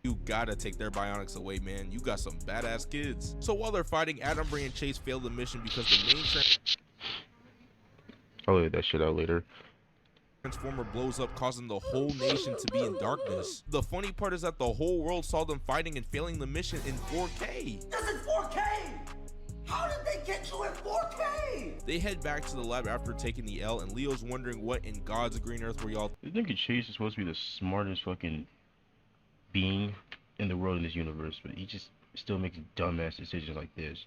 You gotta take their bionics away, man. You got some badass kids. So while they're fighting, Adam, Bree, and Chase fail the mission because the main I'll leave that shit out later. Transformer blows up, causing the whole nation to be in darkness. The funny part is that the whole world saw them fighting and failing the mission in 4K. This is 4K! How did they get you in 4K? They head back to the lab after taking the L, and Leo's wondering what in God's green earth were y'all. You think Chase is supposed to be the smartest fucking being in the world in this universe, but he just still makes dumbass decisions like this.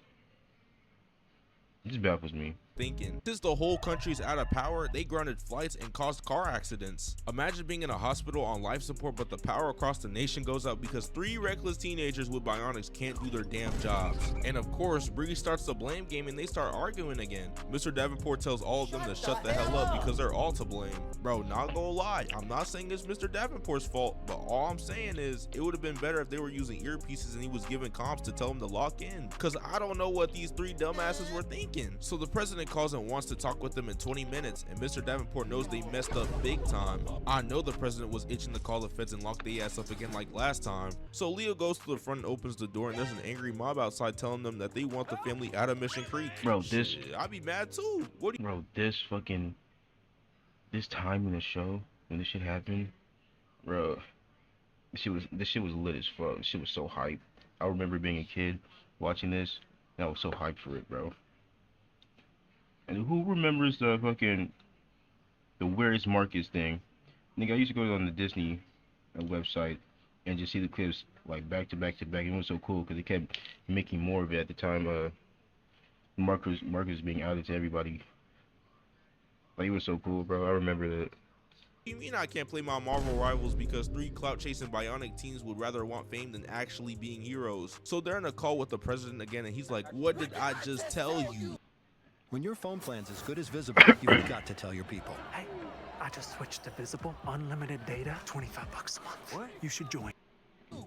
It just baffles me. Thinking. Since the whole country's out of power, they grounded flights and caused car accidents. Imagine being in a hospital on life support, but the power across the nation goes out because 3 reckless teenagers with bionics can't do their damn jobs. And of course, Bree starts the blame game and they start arguing again. Mr. Davenport tells all of them to shut the hell up because they're all to blame. Bro, not gonna lie, I'm not saying it's Mr. Davenport's fault, but all I'm saying is it would have been better if they were using earpieces and he was giving comps to tell them to lock in. Cause I don't know what these 3 dumbasses were thinking. So the president calls and wants to talk with them in 20 minutes, and Mr. Davenport knows they messed up big time. I know the president was itching to call the feds and lock their ass up again like last time. So Leo goes to the front and opens the door, and there's an angry mob outside telling them that they want the family out of Mission Creek. Bro, this I'd be mad too. What do you Bro, this time in the show when this shit happened, bro, this shit was lit as fuck. This shit was so hype. I remember being a kid watching this, and I was so hyped for it, bro. And who remembers the Where's Marcus thing? Nigga, I used to go on the Disney website and just see the clips like back to back to back. It was so cool because they kept making more of it at the time. Marcus being outed to everybody. Like, it was so cool, bro. I remember that. You mean I can't play my Marvel rivals because 3 clout-chasing bionic teens would rather want fame than actually being heroes? So they're in a call with the president again, and he's like, what did I just tell you? When your phone plan's as good as Visible, you've got to tell your people. Hey, I just switched to Visible, unlimited data, $25 a month. What? You should join.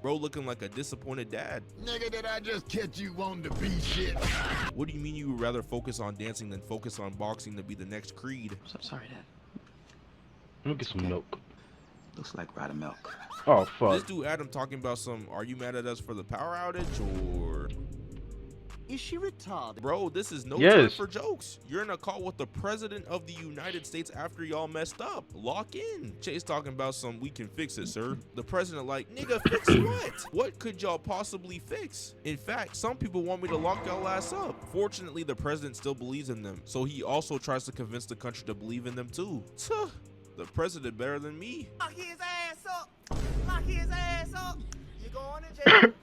Bro looking like a disappointed dad. Nigga, did I just catch you wanting to be shit? What do you mean you would rather focus on dancing than focus on boxing to be the next Creed? I'm sorry, Dad. Let me get some milk. Looks like raw milk. Oh, fuck. This dude Adam talking about some, are you mad at us for the power outage, or... Is she retarded? Bro, this is no time for jokes. You're in a call with the president of the United States after y'all messed up. Lock in. Chase talking about some, we can fix it, sir. The president like, nigga, fix what? What could y'all possibly fix? In fact, some people want me to lock y'all ass up. Fortunately, the president still believes in them, so he also tries to convince the country to believe in them too. Tuh, the president better than me. Lock his ass up. Lock his ass up. You're going to jail.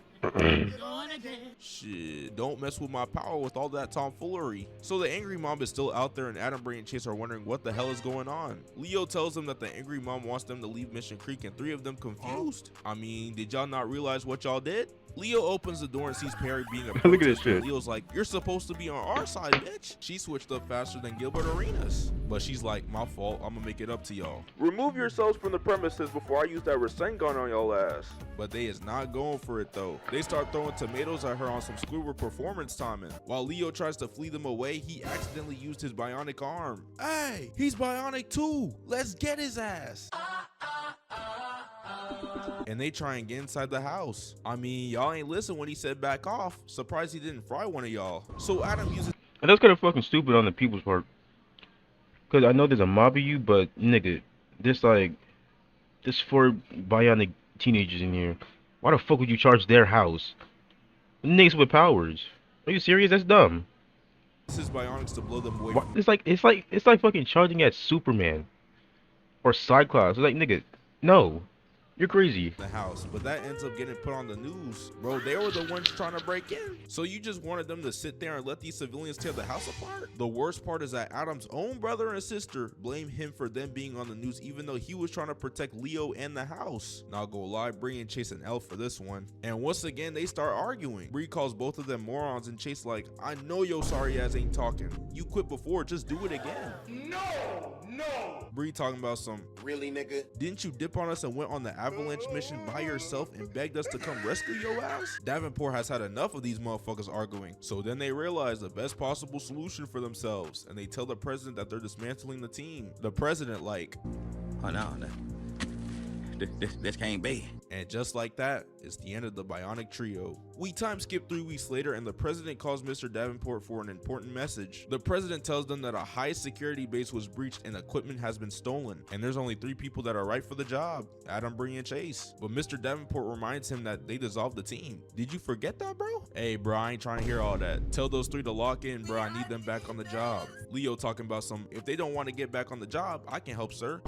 Shit, don't mess with my power with all that tomfoolery. So the angry mom is still out there, and Adam, Bree, and Chase are wondering what the hell is going on. Leo tells them that the angry mom wants them to leave Mission Creek, and 3 of them confused. I mean, did y'all not realize what y'all did? Leo opens the door and sees Perry being a Look at this shit. Leo's like, you're supposed to be on our side, bitch. She switched up faster than Gilbert Arenas. But she's like, my fault, I'm gonna make it up to y'all. Remove yourselves from the premises before I use that Rasen gun on y'all ass. But they is not going for it though. They start throwing tomatoes at her on some Squidward performance timing. While Leo tries to flee them away, he accidentally used his bionic arm. Hey, he's bionic too. Let's get his ass. And they try and get inside the house. I mean, y'all ain't listen when he said back off. Surprised he didn't fry one of y'all. So Adam uses... And that's kind of fucking stupid on the people's part. Because I know there's a mob of you, but nigga, there's 4 bionic teenagers in here. Why the fuck would you charge their house? Niggas with powers. Are you serious? That's dumb. His bionics to blow them away. It's like fucking charging at Superman or Cyclops. It's like, nigga, no. You're crazy. The house, but that ends up getting put on the news. Bro, they were the ones trying to break in. So you just wanted them to sit there and let these civilians tear the house apart? The worst part is that Adam's own brother and sister blame him for them being on the news, even though he was trying to protect Leo and the house. Not gonna lie, Bree and Chase an L for this one. And once again, they start arguing. Bree calls both of them morons, and Chase like, I know your sorry ass ain't talking. You quit before, just do it again. No! Bree talking about some, Really, nigga? didn't you dip on us and went on the avalanche mission by yourself and begged us to come rescue your ass? Davenport has had enough of these motherfuckers arguing. So then they realize the best possible solution for themselves, and they tell the president that they're dismantling the team. The president like, Oh no, This can't be. And just like that, it's the end of the Bionic Trio. We time skip 3 weeks later and the president calls Mr. Davenport for an important message. The president tells them that a high security base was breached and equipment has been stolen. And there's only 3 people that are right for the job, Adam, Bree, and Chase. But Mr. Davenport reminds him that they dissolved the team. Did you forget that, bro? Hey, bro, I ain't trying to hear all that. Tell those 3 to lock in, bro. I need them back on the job. Leo talking about if they don't want to get back on the job, I can help, sir.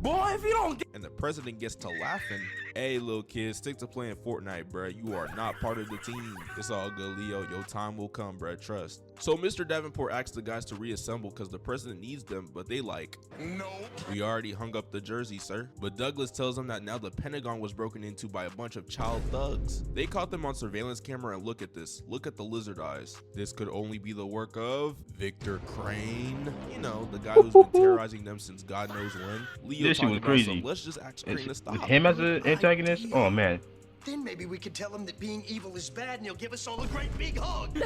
Boy, if you don't get... And the president gets to laughing. Hey, little kid, stick to playing Fortnite, bruh. You are not part of the team. It's all good, Leo. Your time will come, bruh. Trust. So Mr. Davenport asks the guys to reassemble because the president needs them, but they like, No. we already hung up the jersey, sir. But Douglas tells them that now the Pentagon was broken into by a bunch of child thugs. They caught them on surveillance camera and look at this. Look at the lizard eyes. This could only be the work of Victor Crane. You know, the guy who's been terrorizing them since God knows when. Leo This shit was crazy. Let's just ask Crane to stop. With him as an antagonist? Oh man. Then maybe we could tell him that being evil is bad and he'll give us all a great big hug.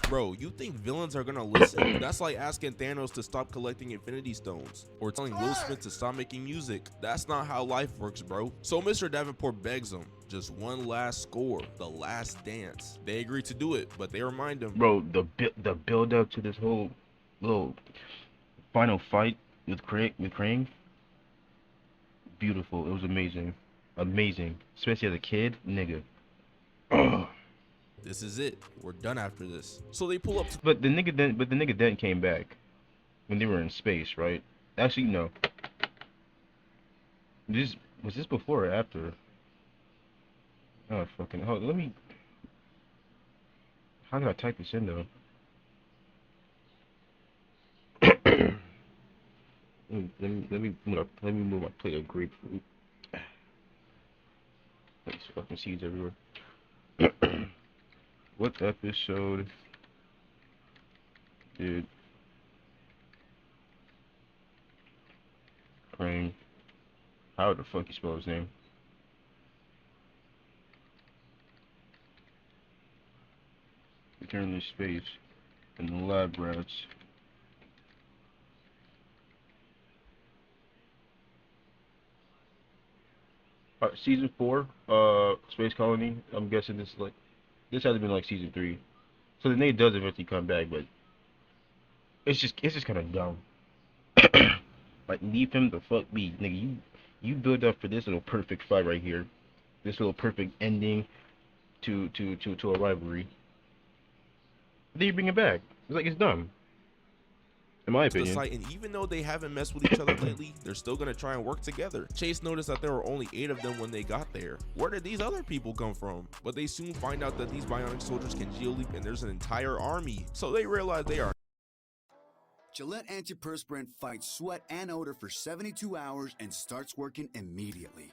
Bro, you think villains are gonna listen? That's like asking Thanos to stop collecting Infinity Stones or telling Will Smith to stop making music. That's not how life works, bro. So Mr. Davenport begs him, just one last score, the last dance. They agree to do it, but they remind him, Bro, the build up to this whole little final fight with Crane, beautiful. It was amazing. Amazing. Especially as a kid, nigga. this is it. We're done after this. So they pull up to But the nigga then came back when they were in space, right? Actually, no. Was this before or after? Oh fucking hold. Let me. How did I type this in though? let me move my plate of grapefruit. There's fucking seeds everywhere. What episode did Crane? How the fuck you spell his name? Return to space and the lab rats. Season 4, Space Colony. I'm guessing this has to been like season 3. So the Nate does eventually come back, but it's just kind of dumb. Like leave him the fuck be, nigga. You build up for this little perfect fight right here, this little perfect ending to a rivalry. Then you bring it back. It's like it's dumb. In my the opinion. site, and even though they haven't messed with each other lately, they're still gonna try and work together. Chase noticed that there were only 8 of them when they got there. Where did these other people come from? But they soon find out that these bionic soldiers can geoleap and there's an entire army. So they realize they are Gillette antiperspirant fights sweat and odor for 72 hours and starts working immediately.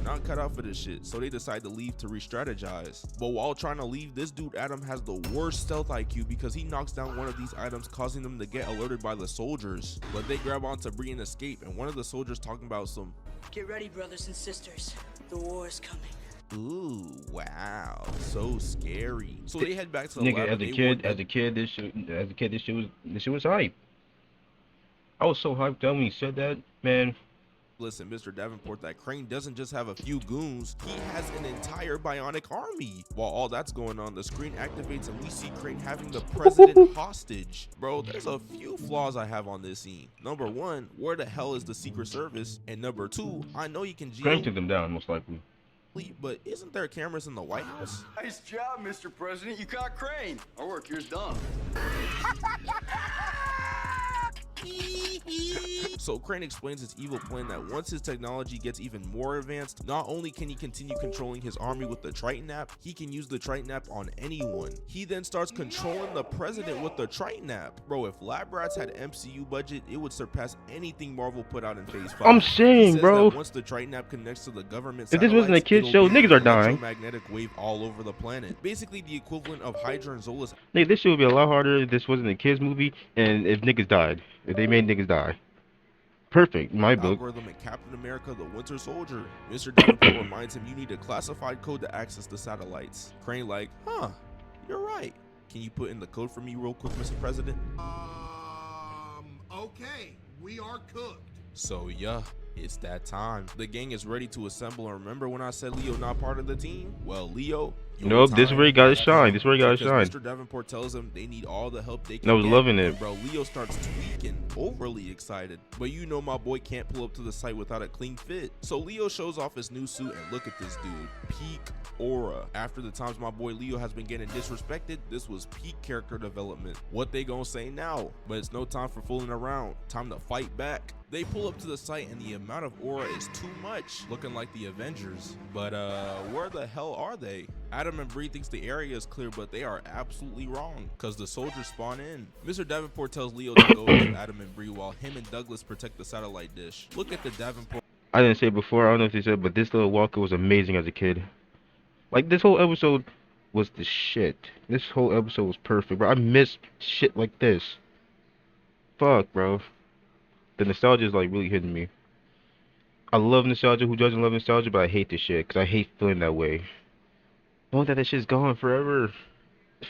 not cut out for this shit, so they decide to leave to re-strategize. But while trying to leave, this dude Adam has the worst stealth IQ because he knocks down one of these items, causing them to get alerted by the soldiers. But they grab onto Bree and escape, and one of the soldiers talking about some "Get ready, brothers and sisters. The war is coming." Ooh, wow, so scary. So they head back to the Nigga, lab. as a kid, this shit was hype. I was so hyped up when he said that, man. Listen, Mr. Davenport, that Crane doesn't just have a few goons, he has an entire bionic army. While all that's going on, the screen activates and we see Crane having the president hostage. Bro, there's a few flaws I have on this scene. Number one, where the hell is the Secret Service? And number two, I know you can Crane took them down, most likely. But isn't there cameras in the White House? Nice job, Mr. President. You caught Crane. Our work here's done. So Crane explains his evil plan that once his technology gets even more advanced, not only can he continue controlling his army with the Triton app, he can use the Triton app on anyone. He then starts controlling the president with the Triton app. Bro, if Lab Rats had MCU budget, it would surpass anything Marvel put out in Phase 5. I'm saying, bro, once the Triton app connects to the government if this wasn't a kid's show, niggas are dying. Magnetic wave all over the planet. Basically the equivalent of Hydra and Zola's. Nigga, this shit would be a lot harder if this wasn't a kid's movie and if niggas died. If they made niggas die. Perfect, my book. Algorithm and Captain America the Winter Soldier. Mr. Davenport reminds him you need a classified code to access the satellites. Crane like, huh, you're right. Can you put in the code for me real quick, Mr. President? Okay, we are cooked. So yeah, it's that time. The gang is ready to assemble, and remember when I said Leo not part of the team? Well, Leo, your Nope, this is where he got his has shine. come, This is where he got his because shine. Mr. Davenport tells him they need all the help they And I can was get. loving it. And bro, Leo starts tweaking, overly excited. But you know my boy can't pull up to the site without a clean fit. So Leo shows off his new suit, and look at this dude. Peak aura. After the times my boy Leo has been getting disrespected, this was peak character development. What they gonna say now? But it's no time for fooling around. Time to fight back. They pull up to the site, and the amount of aura is too much, looking like the Avengers. But where the hell are they? Adam and Bree thinks the area is clear, but they are absolutely wrong, because the soldiers spawn in. Mr. Davenport tells Leo to go to Adam and Bree while him and Douglas protect the satellite dish. Look at the Davenport. I didn't say it before, I don't know if they said, but this little Walker was amazing as a kid. Like, this whole episode was the shit. This whole episode was perfect, bro. I miss shit like this. Fuck, bro. The nostalgia is, like, really hitting me. I love nostalgia. Who doesn't love nostalgia? But I hate this shit, because I hate feeling that way. I want that shit's gone forever.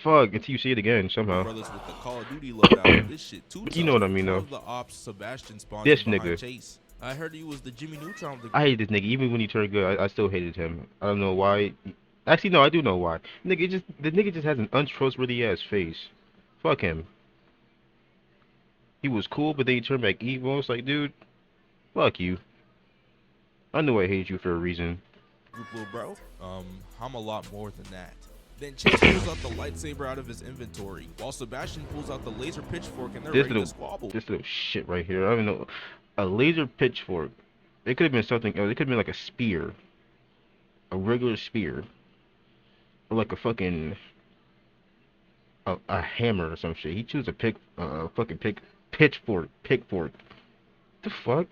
Fuck, until you see it again, somehow. Brothers with the Call of Duty loadout. This shit too tough. You know what I mean, One though. of the ops, Sebastian, spawns This behind nigga. Chase. I heard he was the Jimmy Neutron of the I hate this nigga. Even when he turned good, I still hated him. I don't know why. Actually, no, I do know why. The nigga just has an untrustworthy ass face. Fuck him. He was cool, but then he turned back evil. It's like, dude, fuck you. I know I hate you for a reason. group, little bro. I'm a lot more than that. Then Chase pulls out the lightsaber out of his inventory, while Sebastian pulls out the laser pitchfork, and they're ready to squabble. This little shit right here. I don't know. A laser pitchfork. It could have been something else. It could have been like a spear. A regular spear. Or like a fucking... A hammer or some shit. He chose a pitchfork. The fuck?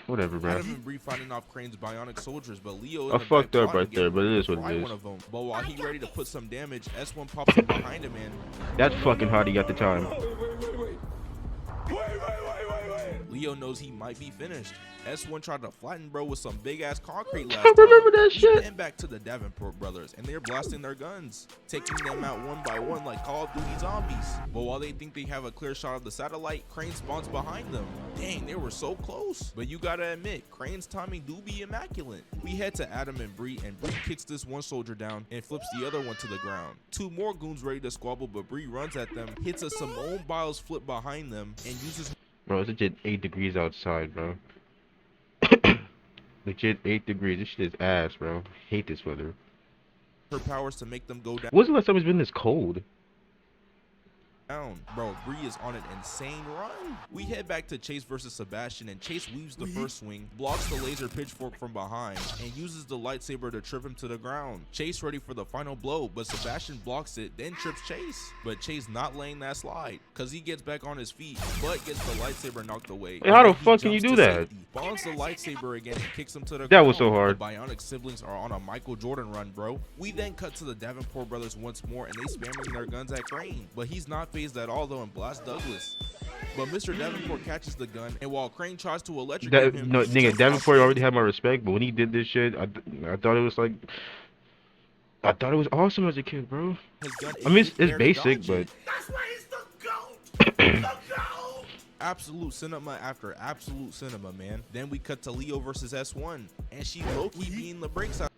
Whatever, bro. Adam and Bree fighting off Crane's bionic soldiers, but Leo I fucked up right there, but it is what it is. One of them. But while he ready to put some damage, S1 pops up behind him, and that's fucking hot. He got the time. Leo knows he might be finished. S1 tried to flatten bro with some big ass concrete last I remember time. that shit. Then back to the Davenport brothers, and they're blasting their guns, taking them out one by one like Call of Duty zombies. But while they think they have a clear shot of the satellite, Crane spawns behind them. Dang, they were so close. But you gotta admit, Crane's timing do be immaculate. We head to Adam and Bree kicks this one soldier down and flips the other one to the ground. Two more goons ready to squabble, but Bree runs at them, hits a Simone Biles flip behind them, and uses... Bro, it's legit 8 degrees outside, bro. Legit 8 degrees. This shit is ass, bro. Hate this weather. her powers to make them go down. When's the last time it's been this cold? Bro, Bree is on an insane run. We head back to Chase versus Sebastian, and Chase weaves the first swing, blocks the laser pitchfork from behind, and uses the lightsaber to trip him to the ground. Chase ready for the final blow, but Sebastian blocks it, then trips Chase. But Chase not laying that slide, cause he gets back on his feet, but gets the lightsaber knocked away. Hey, how the fuck can you do that? Spawns the lightsaber again and kicks him to the ground. That was so hard. The Bionic siblings are on a Michael Jordan run, bro. We then cut to the Davenport brothers once more, and they spamming their guns at Crane, but he's not phased at all though, and blasts Douglas. But Mr. Davenport catches the gun, and while Crane tries to electrocute him, no, nigga, Davenport already had my respect, but when he did this shit, I thought it was like, I thought it was awesome as a kid, bro. I mean, it's basic, but That's why he's the GOAT! The GOAT! absolute cinema after absolute cinema, man. Then we cut to Leo versus S1, and she low-key beating the brakes out.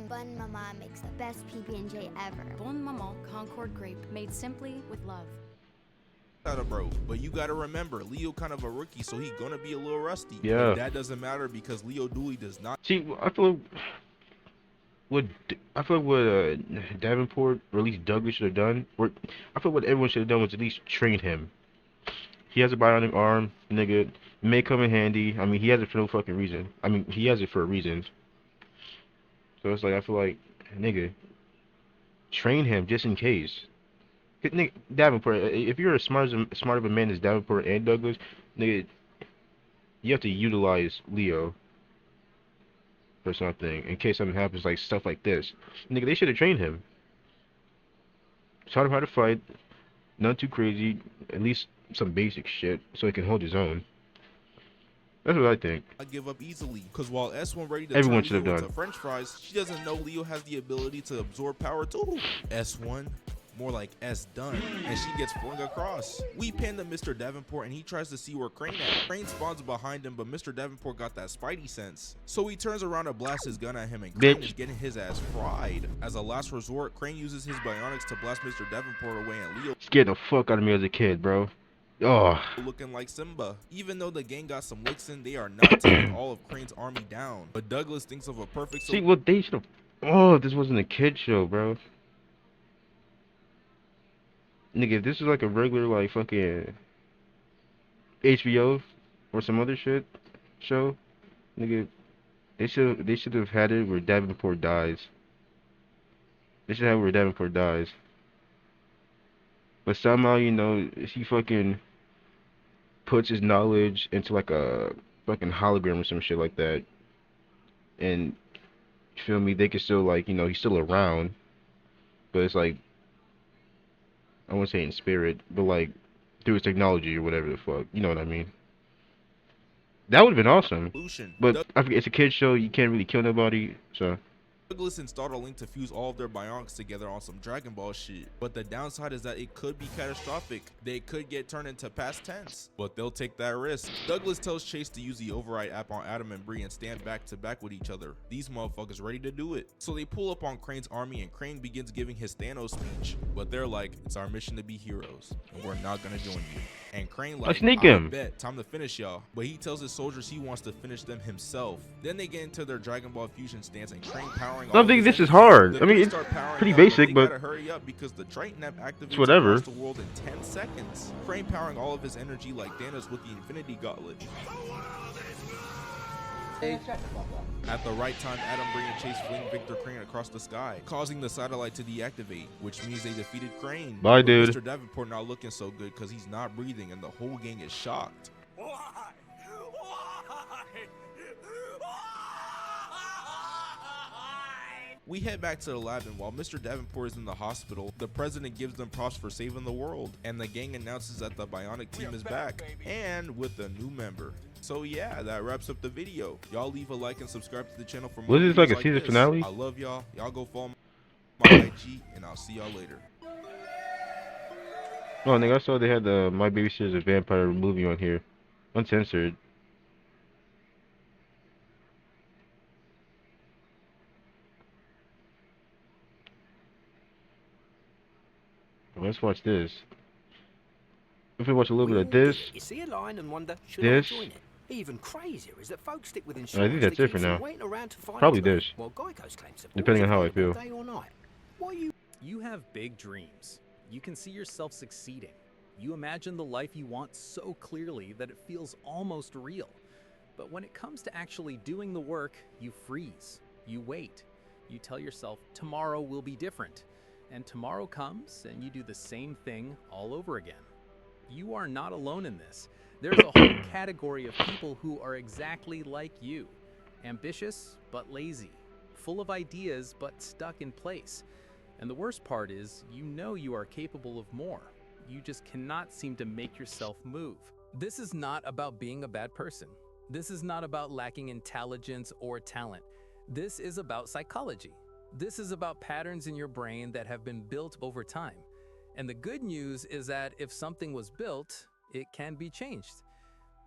Bun Mama makes the best PB&J ever. Bon Maman Concord grape made simply with love. Bro, but you gotta remember, Leo kind of a rookie, so he gonna be a little rusty. Yeah. But that doesn't matter because Leo Dooley does not. See, I feel like what Davenport or at least Douglas should have done, or I feel what everyone should have done was at least train him. He has a bionic arm, nigga. It may come in handy. I mean, he has it for no fucking reason. I mean, he has it for a reason. So it's like, I feel like, nigga, train him just in case. Nigga, Davenport, if you're as smart of a man as Davenport and Douglas, nigga, you have to utilize Leo for something in case something happens, like stuff like this. Nigga, they should have trained him. Taught him how to fight, not too crazy, at least some basic shit, so he can hold his own. That's what I think. I give up easily, because while S1 ready to Everyone turn should have Leo done. into French fries, she doesn't know Leo has the ability to absorb power too. S1, more like S done, and she gets flung across. We pan to Mr. Davenport and he tries to see where Crane at. Crane spawns behind him, but Mr. Davenport got that spidey sense. So he turns around to blast his gun at him and Crane is getting his ass fried. As a last resort, Crane uses his bionics to blast Mr. Davenport away and Leo Scared the fuck out of me as a kid, bro. Oh. Looking like Simba. Even though the gang got some licks in, they are not taking all of Crane's army down. But Douglas thinks of a perfect See what they should have. Oh, this wasn't a kid show, bro. Nigga, if this is like a regular like fucking HBO or some other shit show, nigga, they should have had it where Davenport dies. They should have it where Davenport dies. But somehow, you know, he fucking puts his knowledge into like a fucking hologram or some shit like that. And you feel me, they can still like, you know, he's still around. But it's like, I wouldn't say in spirit, but like through his technology or whatever the fuck. You know what I mean? That would have been awesome. But I forget, it's a kid's show, you can't really kill nobody, so. Douglas installed a link to fuse all of their bionics together on some Dragon Ball shit. But the downside is that it could be catastrophic. They could get turned into past tense, but they'll take that risk. Douglas tells Chase to use the override app on Adam and Bree and stand back to back with each other. These motherfuckers ready to do it. So they pull up on Crane's army and Crane begins giving his Thanos speech. But they're like, it's our mission to be heroes and we're not gonna join you. And Crane like, sneak him. Bet, time to finish y'all. But he tells his soldiers he wants to finish them himself. Then they get into their Dragon Ball fusion stance and Crane powering I don't think this is hard. I mean, it's pretty basic, but gotta hurry up because the Triton app activates it's whatever. across the world in 10 seconds. Crane powering all of his energy like Thanos with the Infinity Gauntlet. At the right time, Adam, Bree, and Chase fling Victor Crane across the sky, causing the satellite to deactivate, which means they defeated Crane. Bye, but dude. Mr. Davenport not looking so good because he's not breathing and the whole gang is shocked. We head back to the lab, and while Mr. Davenport is in the hospital, the president gives them props for saving the world, and the gang announces that the bionic team is back, and with a new member. So yeah, that wraps up the video. Y'all leave a like and subscribe to the channel for more Was this videos like a like season this. finale? I love y'all. Y'all go follow my IG, and I'll see y'all later. Oh, nigga, I saw they had the My Babysitter's a Vampire movie on here, uncensored. Let's watch this. If we watch a little bit of this, You see a line and wonder, should this. I join it? Even crazier is that folks stick with I think insurance that's that it for keeps them now. waiting around to find Probably its way, this. while Geico's claims support Depending on how I available feel. day or night. What You have big dreams. You can see yourself succeeding. You imagine the life you want so clearly that it feels almost real. But when it comes to actually doing the work, you freeze. You wait. You tell yourself tomorrow will be different. And tomorrow comes and you do the same thing all over again. You are not alone in this. There's a whole category of people who are exactly like you. Ambitious, but lazy. Full of ideas, but stuck in place. And the worst part is, you know you are capable of more. You just cannot seem to make yourself move. This is not about being a bad person. This is not about lacking intelligence or talent. This is about psychology. This is about patterns in your brain that have been built over time. And the good news is that if something was built, it can be changed.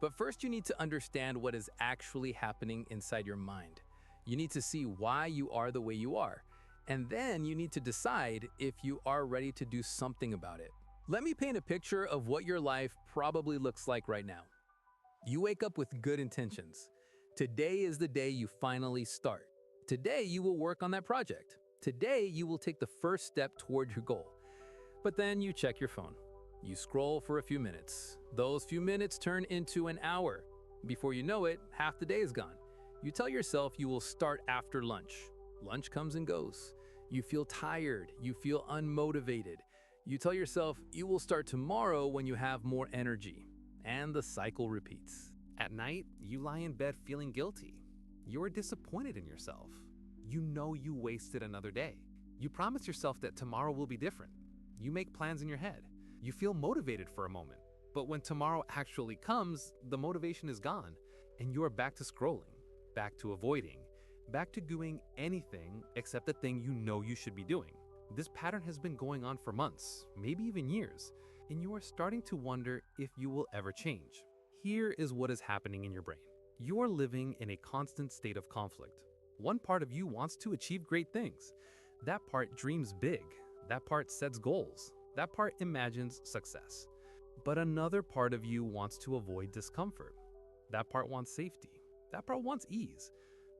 But first you need to understand what is actually happening inside your mind. You need to see why you are the way you are. And then you need to decide if you are ready to do something about it. Let me paint a picture of what your life probably looks like right now. You wake up with good intentions. Today is the day you finally start. Today you will work on that project. Today you will take the first step toward your goal. But then you check your phone. You scroll for a few minutes. Those few minutes turn into an hour. Before you know it, half the day is gone. You tell yourself you will start after lunch. Lunch comes and goes. You feel tired. You feel unmotivated. You tell yourself you will start tomorrow when you have more energy. And the cycle repeats. At night, you lie in bed feeling guilty. You're disappointed in yourself. You know you wasted another day. You promise yourself that tomorrow will be different. You make plans in your head. You feel motivated for a moment. But when tomorrow actually comes, the motivation is gone, and you are back to scrolling, back to avoiding, back to doing anything except the thing you know you should be doing. This pattern has been going on for months, maybe even years, and you are starting to wonder if you will ever change. Here is what is happening in your brain. You are living in a constant state of conflict. One part of you wants to achieve great things. That part dreams big. That part sets goals. That part imagines success. But another part of you wants to avoid discomfort. That part wants safety. That part wants ease.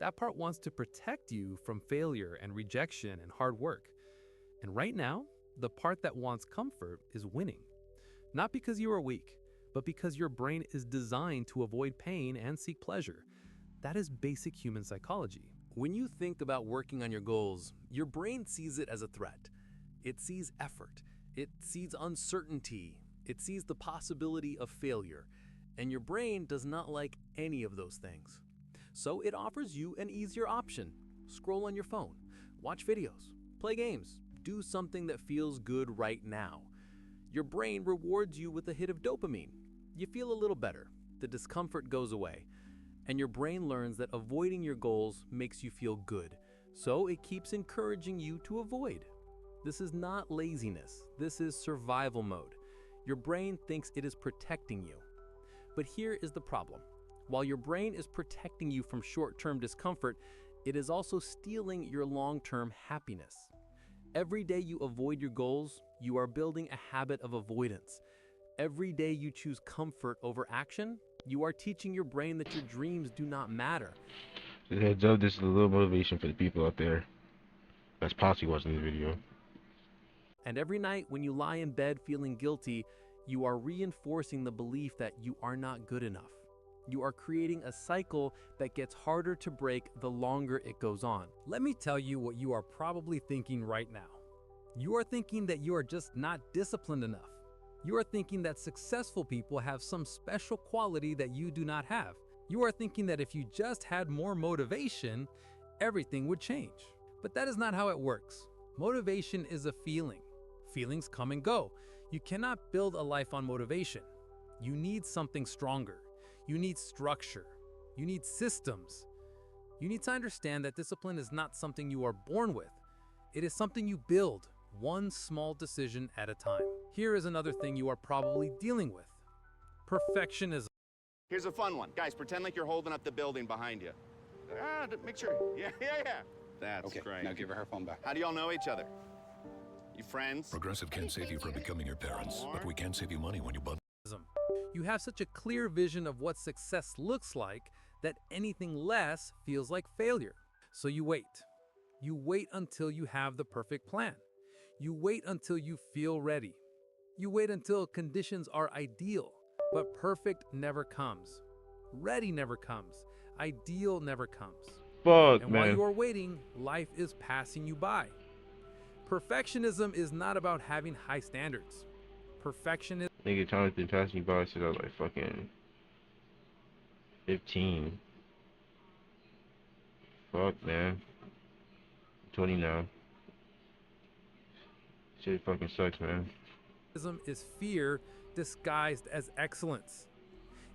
That part wants to protect you from failure and rejection and hard work. And right now, the part that wants comfort is winning. Not because you are weak, but because your brain is designed to avoid pain and seek pleasure. That is basic human psychology. When you think about working on your goals, your brain sees it as a threat. It sees effort. It sees uncertainty. It sees the possibility of failure. And your brain does not like any of those things. So it offers you an easier option. Scroll on your phone, watch videos, play games, do something that feels good right now. Your brain rewards you with a hit of dopamine. You feel a little better. The discomfort goes away. And your brain learns that avoiding your goals makes you feel good. So it keeps encouraging you to avoid. This is not laziness. This is survival mode. Your brain thinks it is protecting you. But here is the problem. While your brain is protecting you from short-term discomfort, it is also stealing your long-term happiness. Every day you avoid your goals, you are building a habit of avoidance. Every day you choose comfort over action, you are teaching your brain that your dreams do not matter. Just heads up, this is a little motivation for the people out there that's possibly watching this video. And every night when you lie in bed feeling guilty, you are reinforcing the belief that you are not good enough. You are creating a cycle that gets harder to break the longer it goes on. Let me tell you what you are probably thinking right now. You are thinking that you are just not disciplined enough. You are thinking that successful people have some special quality that you do not have. You are thinking that if you just had more motivation, everything would change. But that is not how it works. Motivation is a feeling. Feelings come and go. You cannot build a life on motivation. You need something stronger. You need structure. You need systems. You need to understand that discipline is not something you are born with. It is something you build, one small decision at a time. Here is another thing you are probably dealing with. Perfectionism. Here's a fun one. Guys, pretend like you're holding up the building behind you. Make sure. Yeah. That's okay, great. now give her phone back. How do y'all know each other? You friends? Progressive can't save you from becoming your parents, but we can save you money when you bundle. You have such a clear vision of what success looks like that anything less feels like failure. So you wait. You wait until you have the perfect plan. You wait until you feel ready. You wait until conditions are ideal, but perfect never comes. Ready never comes. Ideal never comes. Fuck, and man. while you are waiting, life is passing you by. Perfectionism is not about having high standards. Perfectionism. Nigga, time has been passing you by since I was like fucking 15. Fuck, man. I'm 20 now. Shit fucking sucks, man. Is fear disguised as excellence.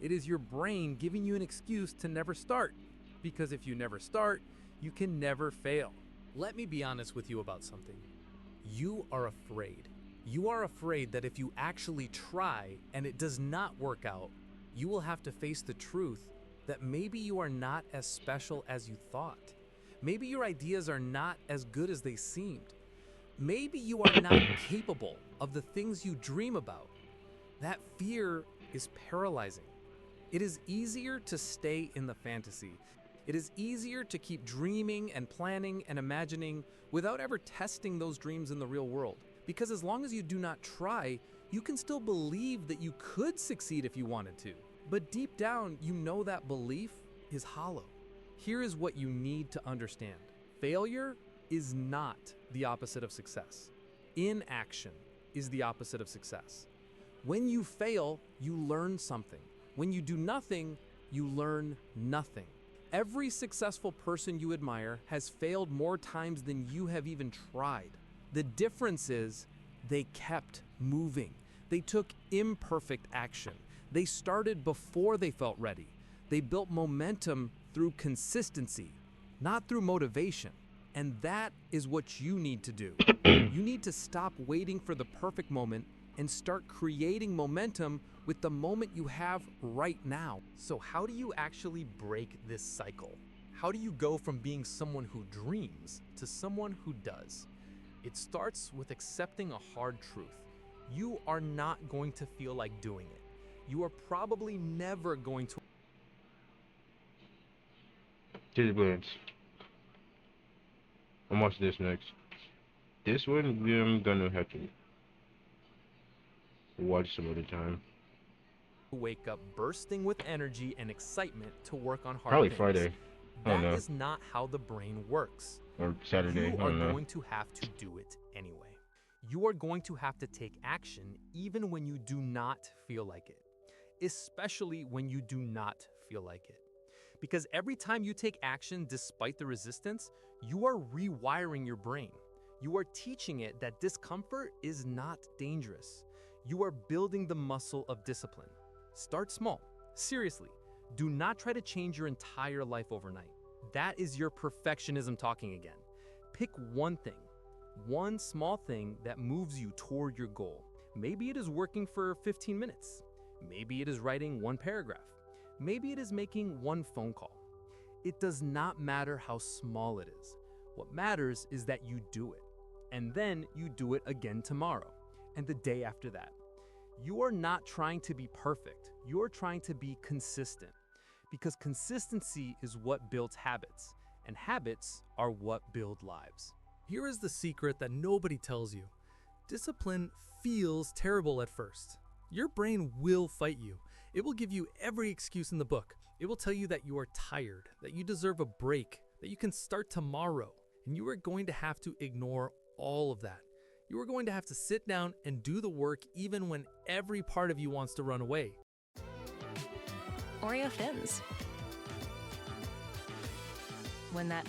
It is your brain giving you an excuse to never start. Because if you never start, you can never fail. Let me be honest with you about something. You are afraid. You are afraid that if you actually try and it does not work out, you will have to face the truth that maybe you are not as special as you thought. Maybe your ideas are not as good as they seemed. Maybe you are not capable of the things you dream about. That fear is paralyzing. It is easier to stay in the fantasy. It is easier to keep dreaming and planning and imagining without ever testing those dreams in the real world. Because as long as you do not try, you can still believe that you could succeed if you wanted to. But deep down, you know that belief is hollow. Here is what you need to understand. Failure is not the opposite of success. Inaction is the opposite of success. When you fail, you learn something. When you do nothing, you learn nothing. Every successful person you admire has failed more times than you have even tried. The difference is they kept moving. They took imperfect action. They started before they felt ready. They built momentum through consistency, not through motivation. And that is what you need to do. You need to stop waiting for the perfect moment and start creating momentum with the moment you have right now. So how do you actually break this cycle? How do you go from being someone who dreams to someone who does? It starts with accepting a hard truth. You are not going to feel like doing it. You are probably never going to. Disciplines. I'm watching this next. This one, I'm gonna have to watch some other time. Wake up bursting with energy and excitement to work on hard Probably things. Friday. I don't That know. is not how the brain works. Or Saturday. You I are don't know. going to have to do it anyway. You are going to have to take action even when you do not feel like it, especially when you do not feel like it. Because every time you take action despite the resistance, you are rewiring your brain. You are teaching it that discomfort is not dangerous. You are building the muscle of discipline. Start small. Seriously, do not try to change your entire life overnight. That is your perfectionism talking again. Pick one thing, one small thing that moves you toward your goal. Maybe it is working for 15 minutes. Maybe it is writing one paragraph. Maybe it is making one phone call. It does not matter how small it is. What matters is that you do it. And then you do it again tomorrow and the day after that. You are not trying to be perfect. You are trying to be consistent, because consistency is what builds habits, and habits are what build lives. Here is the secret that nobody tells you. Discipline feels terrible at first. Your brain will fight you. It will give you every excuse in the book. It will tell you that you are tired, that you deserve a break, that you can start tomorrow, and you are going to have to ignore all of that. You are going to have to sit down and do the work even when every part of you wants to run away. Oreo Thins. When that.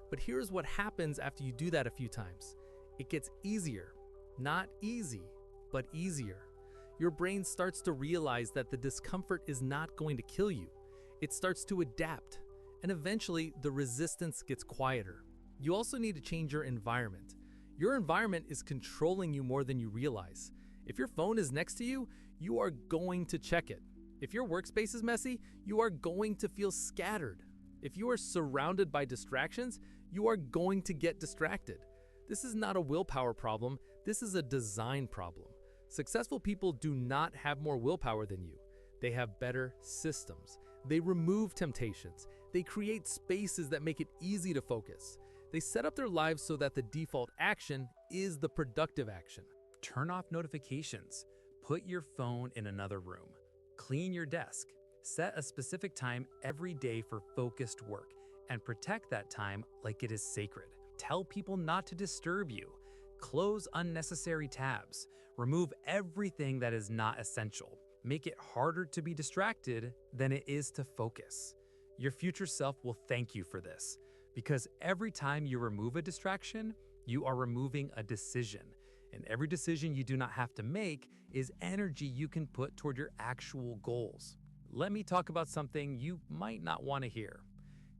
But here's what happens after you do that a few times. It gets easier. Not easy, but easier. Your brain starts to realize that the discomfort is not going to kill you. It starts to adapt, and eventually the resistance gets quieter. You also need to change your environment. Your environment is controlling you more than you realize. If your phone is next to you, you are going to check it. If your workspace is messy, you are going to feel scattered. If you are surrounded by distractions, you are going to get distracted. This is not a willpower problem, this is a design problem. Successful people do not have more willpower than you. They have better systems. They remove temptations. They create spaces that make it easy to focus. They set up their lives so that the default action is the productive action. Turn off notifications. Put your phone in another room. Clean your desk. Set a specific time every day for focused work and protect that time like it is sacred. Tell people not to disturb you. Close unnecessary tabs. Remove everything that is not essential. Make it harder to be distracted than it is to focus. Your future self will thank you for this, because every time you remove a distraction, you are removing a decision. And every decision you do not have to make is energy you can put toward your actual goals. Let me talk about something you might not want to hear.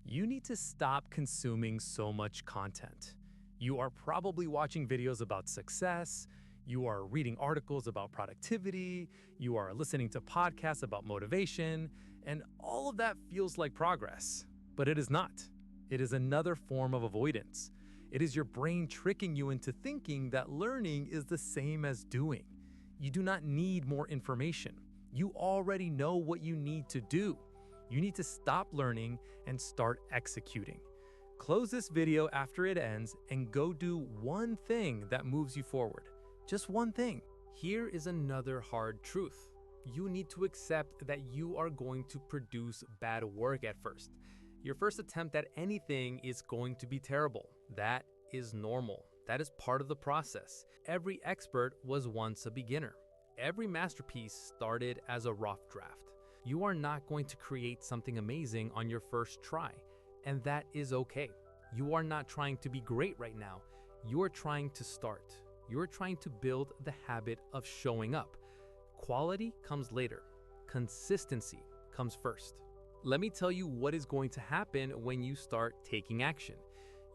You need to stop consuming so much content. You are probably watching videos about success, you are reading articles about productivity, you are listening to podcasts about motivation, and all of that feels like progress. But it is not. It is another form of avoidance. It is your brain tricking you into thinking that learning is the same as doing. You do not need more information. You already know what you need to do. You need to stop learning and start executing. Close this video after it ends and go do one thing that moves you forward. Just one thing. Here is another hard truth. You need to accept that you are going to produce bad work at first. Your first attempt at anything is going to be terrible. That is normal. That is part of the process. Every expert was once a beginner. Every masterpiece started as a rough draft. You are not going to create something amazing on your first try, and that is okay. You are not trying to be great right now. You are trying to start. You are trying to build the habit of showing up. Quality comes later. Consistency comes first. Let me tell you what is going to happen when you start taking action.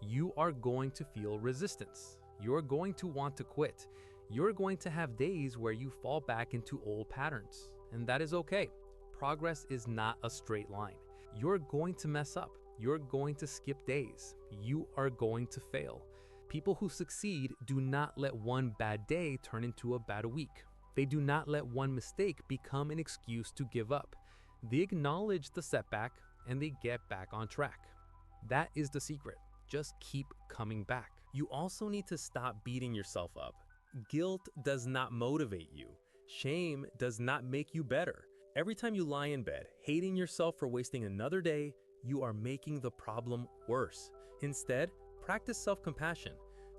You are going to feel resistance. You're going to want to quit. You're going to have days where you fall back into old patterns, and that is okay. Progress is not a straight line. You're going to mess up. You're going to skip days. You are going to fail. People who succeed do not let one bad day turn into a bad week. They do not let one mistake become an excuse to give up. They acknowledge the setback and they get back on track. That is the secret. Just keep coming back. You also need to stop beating yourself up. Guilt does not motivate you. Shame does not make you better. Every time you lie in bed, hating yourself for wasting another day, you are making the problem worse. Instead, practice self-compassion.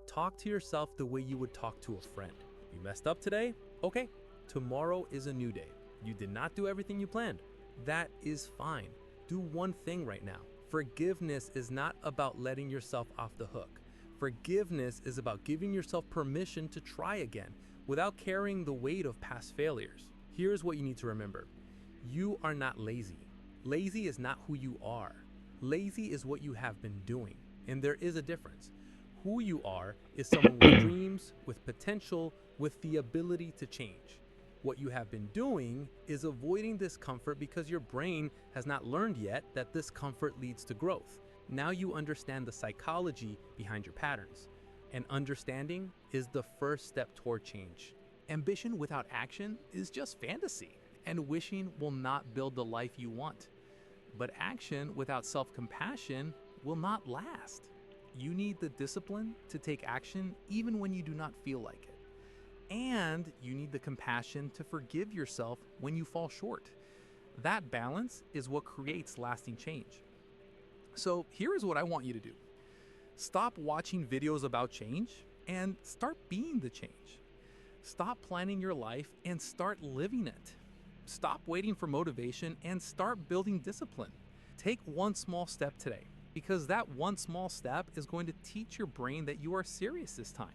Talk to yourself the way you would talk to a friend. You messed up today? Okay, tomorrow is a new day. You did not do everything you planned. That is fine. Do one thing right now. Forgiveness is not about letting yourself off the hook. Forgiveness is about giving yourself permission to try again without carrying the weight of past failures. Here's what you need to remember. You are not lazy. Lazy is not who you are. Lazy is what you have been doing, and there is a difference. Who you are is someone with dreams, with potential, with the ability to change. What you have been doing is avoiding discomfort because your brain has not learned yet that discomfort leads to growth. Now you understand the psychology behind your patterns, and understanding is the first step toward change. Ambition without action is just fantasy, and wishing will not build the life you want. But action without self-compassion will not last. You need the discipline to take action even when you do not feel like it. And you need the compassion to forgive yourself when you fall short. That balance is what creates lasting change. So here is what I want you to do. Stop watching videos about change and start being the change. Stop planning your life and start living it. Stop waiting for motivation and start building discipline. Take one small step today, because that one small step is going to teach your brain that you are serious this time.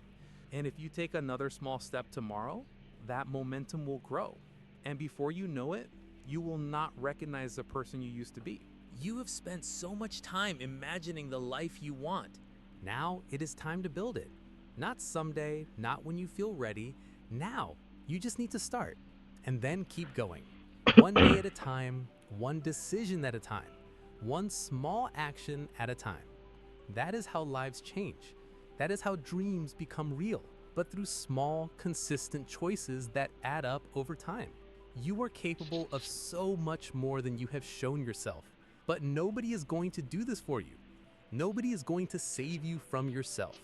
And if you take another small step tomorrow, that momentum will grow. And before you know it, you will not recognize the person you used to be. You have spent so much time imagining the life you want. Now it is time to build it. Not someday, not when you feel ready. Now, you just need to start and then keep going. One day at a time, one decision at a time, one small action at a time. That is how lives change. That is how dreams become real, but through small, consistent choices that add up over time. You are capable of so much more than you have shown yourself, but nobody is going to do this for you. Nobody is going to save you from yourself.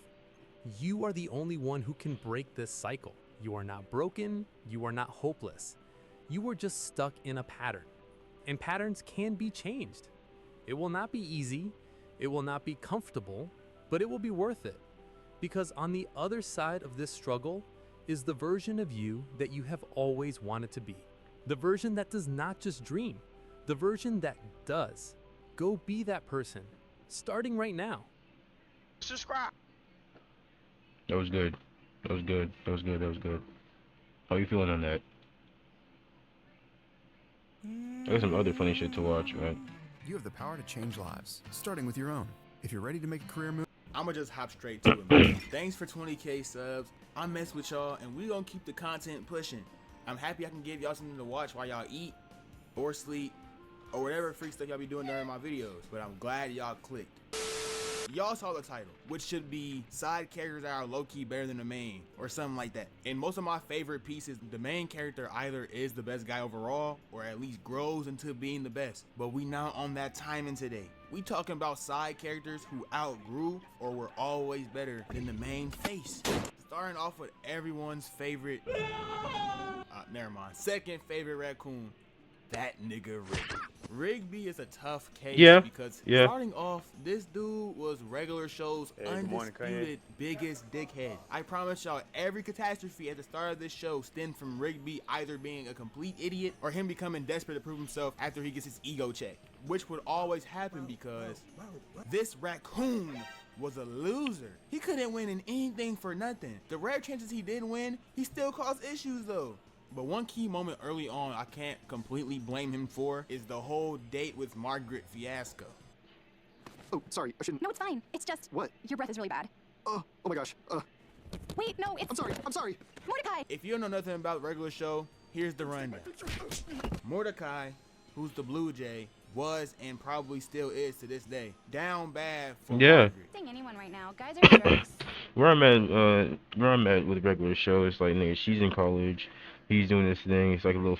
You are the only one who can break this cycle. You are not broken, you are not hopeless. You are just stuck in a pattern, and patterns can be changed. It will not be easy, it will not be comfortable, but it will be worth it. Because on the other side of this struggle is the version of you that you have always wanted to be. The version that does not just dream, the version that does. Go be that person, starting right now. Subscribe. That was good. That was good. That was good. That was good. How you feeling on that? There's some other funny shit to watch, man. You have the power to change lives, starting with your own. If you're ready to make a career move, I'ma just hop straight to it, man. Thanks for 20K subs. I mess with y'all, and we gonna keep the content pushing. I'm happy I can give y'all something to watch while y'all eat, or sleep, or whatever freak stuff y'all be doing during my videos. But I'm glad y'all clicked. Y'all saw the title, which should be side characters that are low-key better than the main, or something like that. In most of my favorite pieces, the main character either is the best guy overall, or at least grows into being the best. But we not on that timing today. We talking about side characters who outgrew or were always better than the main face. Starting off with everyone's favorite, never mind, second favorite raccoon, that nigga Rigby. Rigby is a tough case because starting off, this dude was regular show's undisputed biggest dickhead. I promise y'all, every catastrophe at the start of this show stemmed from Rigby either being a complete idiot or him becoming desperate to prove himself after he gets his ego checked, which would always happen because this raccoon was a loser. He couldn't win in anything for nothing. The rare chances he did win, he still caused issues though. But one key moment early on I can't completely blame him for is the whole date with Margaret fiasco. Oh, sorry, I shouldn't. No, it's fine. It's just... What? Your breath is really bad. Oh my gosh. Wait, no, it's... I'm sorry. Mordecai! If you don't know nothing about the regular show, here's the rundown. Mordecai, who's the Blue Jay, was and probably still is to this day down bad for Margaret. Saying anyone right now. Guys are jerks. Where I'm at with regular show, it's like, nigga, she's in college, he's doing this thing. It's like a little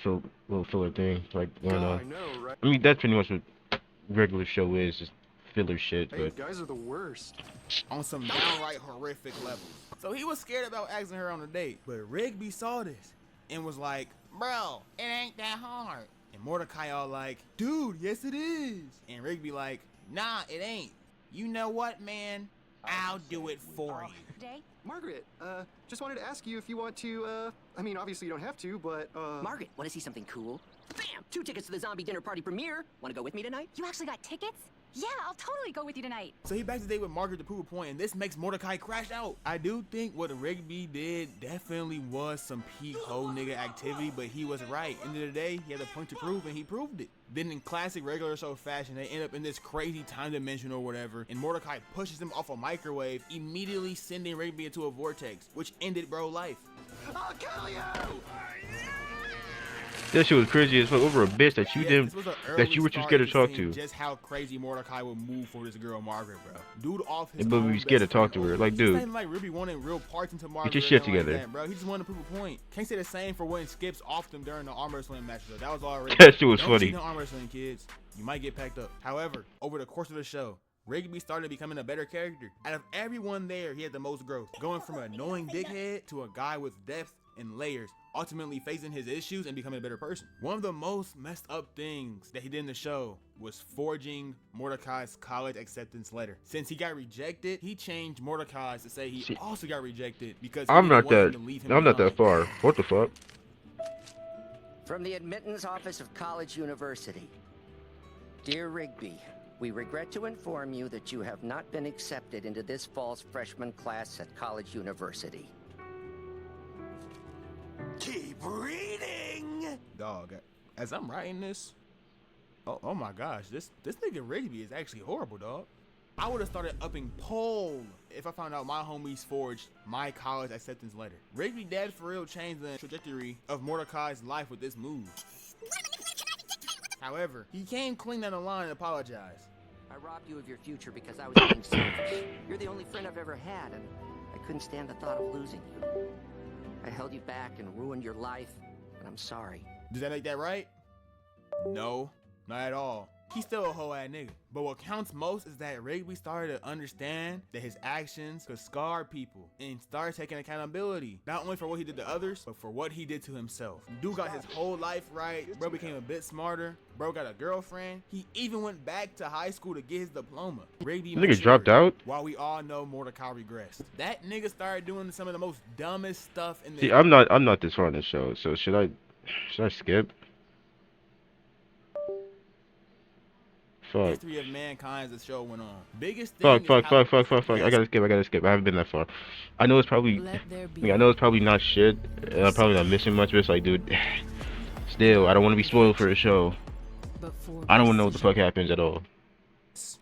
filler thing, like going on. I know, right? I mean, that's pretty much what regular show is, just filler shit. Hey, But guys are the worst. On some downright horrific levels. So he was scared about asking her on a date, but Rigby saw this and was like, bro, it ain't that hard. And Mordecai all like, dude, yes it is. And Rigby like, nah, it ain't. You know what, man? I'll do it for you. Jay? Margaret, just wanted to ask you if you want to, I mean, obviously you don't have to, but, Margaret, want to see something cool? Bam! 2 tickets to the zombie dinner party premiere. Want to go with me tonight? You actually got tickets? Yeah, I'll totally go with you tonight. So he backs the date with Margaret to prove a point, and this makes Mordecai crash out. I do think what Rigby did definitely was some peak hoe nigga activity, but he was right. End of the day, he had a point to prove, and he proved it. Then in classic regular show fashion, they end up in this crazy time dimension or whatever, and Mordecai pushes him off a microwave, immediately sending Rigby into a vortex, which ended bro life. I'll kill you! that shit was crazy as fuck over a bitch that you didn't, that you were too scared to talk to. Just how crazy Mordecai would move for this girl Margaret, bro. Dude off his But we were scared to talk to her. Like, dude, it's not like Rigby wanted real parts into Margaret. get your shit or anything together. like that, bro. He just wanted to prove a point. Can't say the same for when Skips off them during the arm wrestling match, though. That was already. That shit was Don't funny. cheat in arm wrestling, kids. You might get packed up. However, over the course of the show, Rigby started becoming a better character. Out of everyone there, he had the most growth, going from an annoying dickhead to a guy with depth and layers, ultimately facing his issues and becoming a better person. One of the most messed up things that he did in the show was forging Mordecai's college acceptance letter. Since he got rejected, he changed Mordecai's to say he also got rejected because he I'm didn't not want him that. to leave him I'm not behind. that far. What the fuck? From the admittance office of College University. Dear Rigby, we regret to inform you that you have not been accepted into this fall's freshman class at College University. Keep reading! Dog, as I'm writing this, oh my gosh, this nigga Rigby is actually horrible, dog. I would have started upping poll if I found out my homies forged my college acceptance letter. Rigby dead for real changed the trajectory of Mordecai's life with this move. However, he came clean down the line and apologized. I robbed you of your future because I was being selfish. You're the only friend I've ever had, and I couldn't stand the thought of losing you. I held you back and ruined your life, and I'm sorry. Does that make that right? No, not at all. He's still a whole ass nigga. But what counts most is that Rigby started to understand that his actions could scar people and start taking accountability, not only for what he did to others, but for what he did to himself. Dude got his whole life right. Bro became a bit smarter. Bro got a girlfriend. He even went back to high school to get his diploma. Rigby Nigga matured, dropped out? while we all know Mordecai regressed. That nigga started doing some of the most dumbest stuff in the See, I'm not this far in the show, so should I skip? Fuck. history of mankind as the show went on. Biggest thing Fuck. is how- I gotta skip. I haven't been that far. I know it's probably, I know it's probably not shit. And I'm probably not missing much, but it's like, dude, still, I don't want to be spoiled for the show. I don't want to know what the fuck happens at all.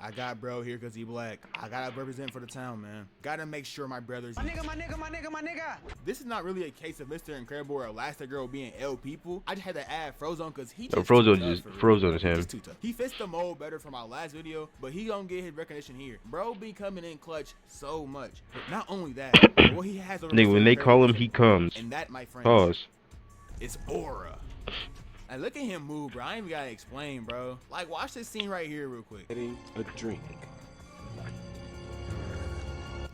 I got bro here because he black. I gotta represent for the town, man. Gotta make sure my brothers. My nigga. This is not really a case of Mr. Incredible or Elastigirl being L people. I just had to add Frozone because he just Frozone is him. He's too tough. He fits the mold better from my last video, but he gonna get his recognition here. Bro be coming in clutch so much. But not only that, but what he has over Nigga, Mr. when they call him, Incredible, he comes. and that, my friend, Pause. it's aura. Like, look at him move, bro. I ain't even gotta explain, bro. Like, watch this scene right here real quick. Getting a drink.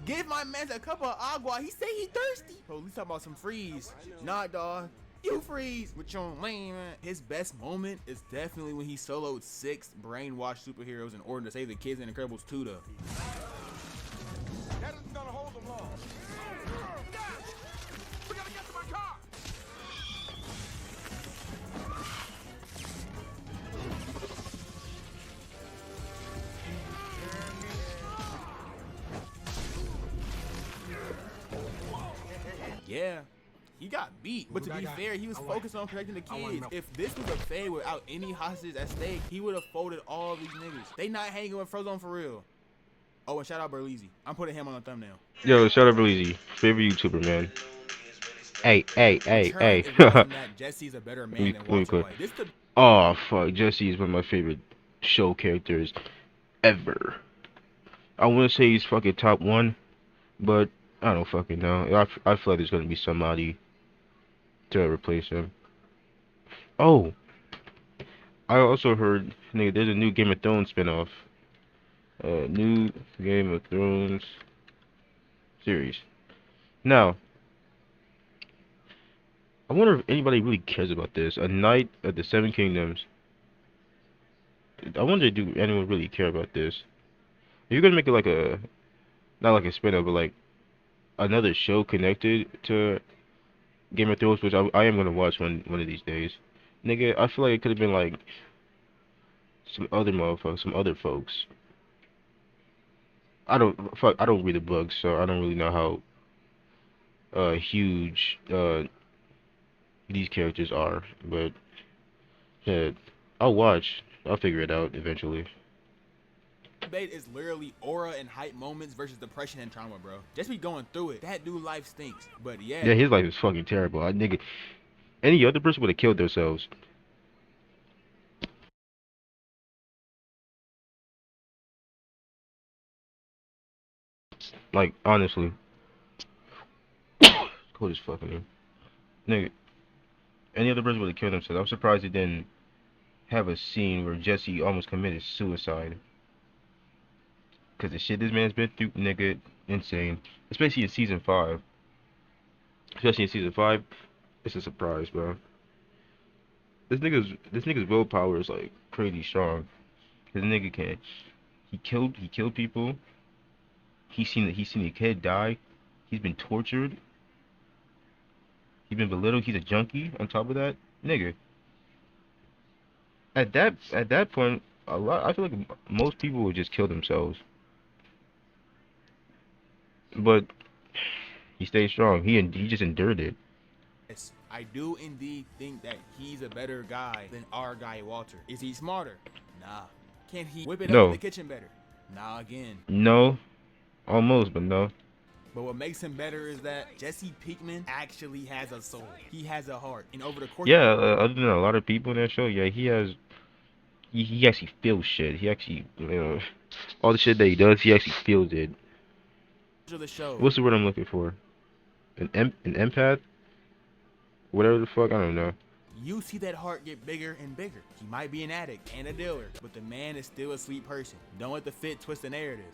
Give my man a cup of agua. He say he thirsty. Police talking about some freeze. Nah, dog. You freeze with your lame, man. His best moment is definitely when he soloed 6 brainwashed superheroes in order to save the kids in Incredibles 2, though. That isn't gonna hold them long. We gotta get to my car. Yeah, he got beat. But to be fair, he was focused on protecting the kids. If this was a fade without any hostages at stake, he would have folded all these niggas. They not hanging with Frozone for real. Oh, and shout out Berleezy. I'm putting him on the thumbnail. Yo, shout out Breezy, favorite YouTuber, man. Hey. Return is realizing that Jesse's a better Let me man than Walter quit. White. This the Oh fuck, Jesse is one of my favorite show characters ever. I want to say he's fucking top one, but I don't fucking know. I feel like there's gonna be somebody to replace him. Oh, I also heard, nigga, there's a new Game of Thrones spinoff. New Game of Thrones series. Now, I wonder if anybody really cares about this. A Knight of the Seven Kingdoms. I wonder, do anyone really care about this? If you're gonna make it like a, not like a spin-off, but like another show connected to Game of Thrones, which I am gonna watch one of these days. Nigga, I feel like it could have been like some other motherfuckers, some other folks. I don't read the books, so I don't really know how huge these characters are, but yeah, I'll watch. I'll figure it out eventually. debate is literally aura and hype moments versus depression and trauma, bro. Just be going through it. That dude life stinks. But yeah. Yeah, his life is fucking terrible. Nigga, any other person would have killed themselves. Like, honestly. Cold as fucking here. Nigga, any other person would have killed themselves. I'm surprised they didn't have a scene where Jesse almost committed suicide. Cause the shit this man's been through, nigga, insane. Especially in season 5. Especially in season 5, it's a surprise, bro. This nigga's willpower is like crazy strong. Cause nigga can, he killed people. He's seen a kid die. He's been tortured. He's been belittled. He's a junkie. On top of that, nigga. At that point, I feel like most people would just kill themselves. But he stayed strong. He just endured it. Yes, I do indeed think that he's a better guy than our guy Walter. Is he smarter? Nah. Can he whip it up in No. the kitchen better? Nah again. No. Almost, but no. But what makes him better is that Jesse Pinkman actually has a soul. He has a heart. And over the course Yeah, other than a lot of people in that show, yeah, he actually feels shit. He actually, all the shit that he does, he actually feels it. of the show. What's the word I'm looking for? An empath? Whatever the fuck, I don't know. You see that heart get bigger and bigger. He might be an addict and a dealer, but the man is still a sweet person. Don't let the fit twist the narrative.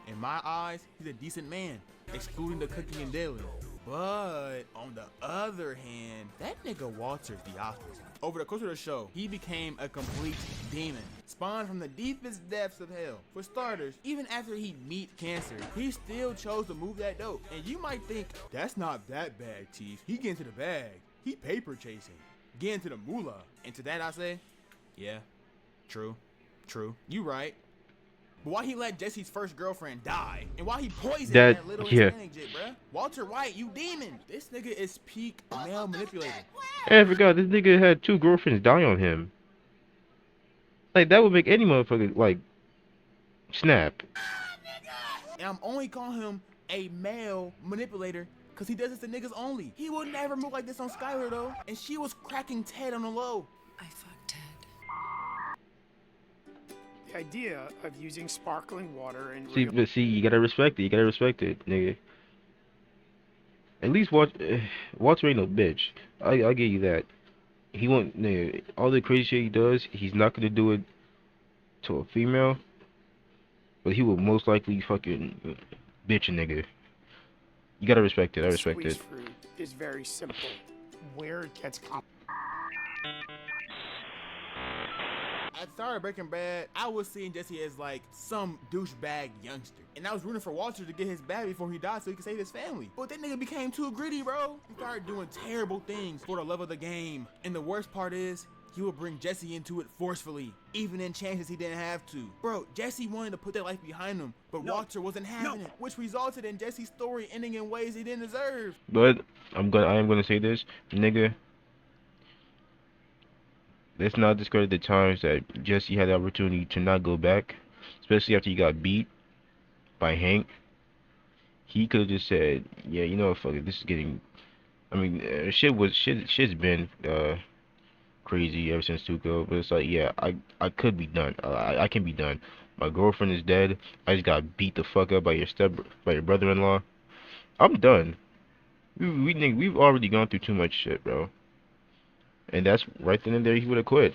In my eyes, he's a decent man, excluding the cooking and dealing. But on the other hand, that nigga Walter's the opposite. Over the course of the show, he became a complete demon, spawned from the deepest depths of hell. For starters, even after he beat cancer, he still chose to move that dope. And you might think, that's not that bad, Teeth. He get into the bag. He paper chasing. Get into the moolah. And to that I say, yeah, true. You right. But why he let Jesse's first girlfriend die? And why he poisoned that little Hispanic jit, bruh? Walter White, you demon. This nigga is peak male manipulator. Hey, I forgot, this nigga had 2 girlfriends die on him. Like, that would make any motherfucker, like, snap. And I'm only calling him a male manipulator because he does this to niggas only. He would never move like this on Skylar, though. And she was cracking Ted on the low. I fucked Ted. The idea of using sparkling water and See, you gotta respect it. You gotta respect it, nigga. At least Walter ain't no bitch. I'll give you that. He won't, nigga, all the crazy shit he does, he's not gonna do it to a female. But he will most likely fucking bitch a nigga. You gotta respect it. I respect it. Fruit is very simple. Where it gets At the start of Breaking Bad, I was seeing Jesse as like some douchebag youngster. And I was rooting for Walter to get his bag before he died so he could save his family. But that nigga became too gritty, bro. He started doing terrible things for the love of the game. And the worst part is, he would bring Jesse into it forcefully, even in chances he didn't have to. Bro, Jesse wanted to put that life behind him, but Walter wasn't having it, which resulted in Jesse's story ending in ways he didn't deserve. But I am gonna say this, nigga. Let's not discredit the times that Jesse had the opportunity to not go back, especially after he got beat by Hank, he could have just said, yeah, you know what, fuck it, this is getting. I mean, shit's been crazy ever since Tuco, but it's like, yeah, I could be done. I can be done. My girlfriend is dead. I just got beat the fuck up by your brother-in-law. I'm done. We've already gone through too much shit, bro. And that's right then and there he would have quit.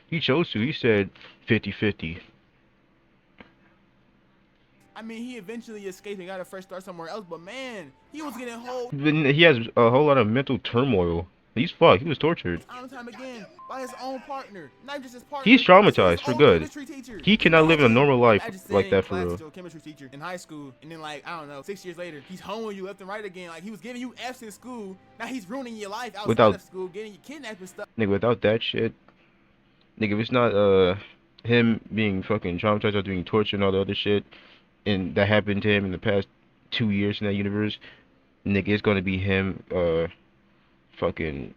He chose to. He said 50-50. I mean, he eventually escaped and got to first start somewhere else, but man, he was getting whole He has a whole lot of mental turmoil. He's fucked. He was tortured. time and time again by his own partner. Not just his partner. He's his traumatized for own good. chemistry teacher. He cannot live in a normal life Imagine like that for classes real. to a chemistry teacher in high school, and then like, I don't know, 6 years later, he's honing you left and right again. Like, he was giving you F's in school. Now he's ruining your life outside of school, getting you kidnapped and stuff. Nigga, without that shit, nigga, if it's not him being fucking traumatized or being tortured and all the other shit, and that happened to him in the past 2 years in that universe, nigga, it's gonna be him fucking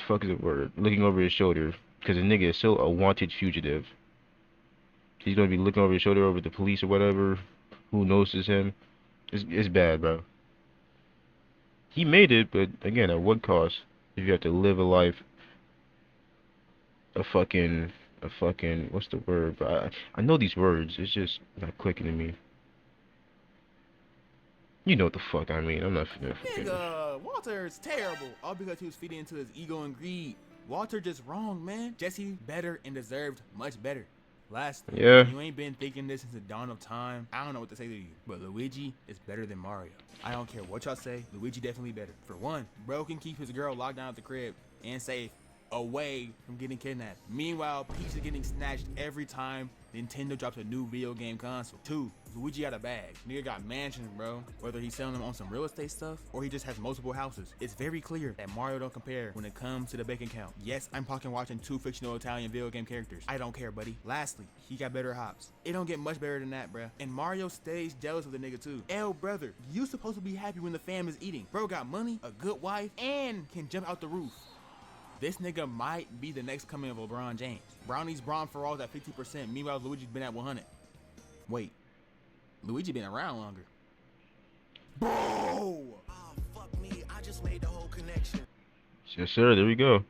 fuck is the word? Looking over his shoulder, because the nigga is still a wanted fugitive. He's gonna be looking over his shoulder over the police or whatever. Who knows it's him? It's bad, bro. He made it, but again, at what cost? If you have to live a life, a fucking, what's the word, bro? I know these words. It's just not clicking to me. You know what the fuck I mean. I'm not finna fucking. Nigga, Walter is terrible. All because he was feeding into his ego and greed. Walter just wrong, man. Jesse better and deserved much better. Lastly, Yeah. you ain't been thinking this since the dawn of time. I don't know what to say to you, but Luigi is better than Mario. I don't care what y'all say, Luigi definitely better. For one, bro can keep his girl locked down at the crib and safe, away from getting kidnapped. Meanwhile, Peach is getting snatched every time Nintendo drops a new video game console. 2, Luigi got a bag. Nigga got mansions, bro. Whether he's selling them on some real estate stuff or he just has multiple houses. It's very clear that Mario don't compare when it comes to the bank account. Yes, I'm fucking watching 2 fictional Italian video game characters. I don't care, buddy. Lastly, he got better hops. It don't get much better than that, bruh. And Mario stays jealous of the nigga too. L brother, you supposed to be happy when the fam is eating. Bro got money, a good wife, and can jump out the roof. This nigga might be the next coming of LeBron James. Brownie's Braun for all at 50%. Meanwhile, Luigi's been at 100. Wait, Luigi been around longer. Bro! Yes, sir. There we go.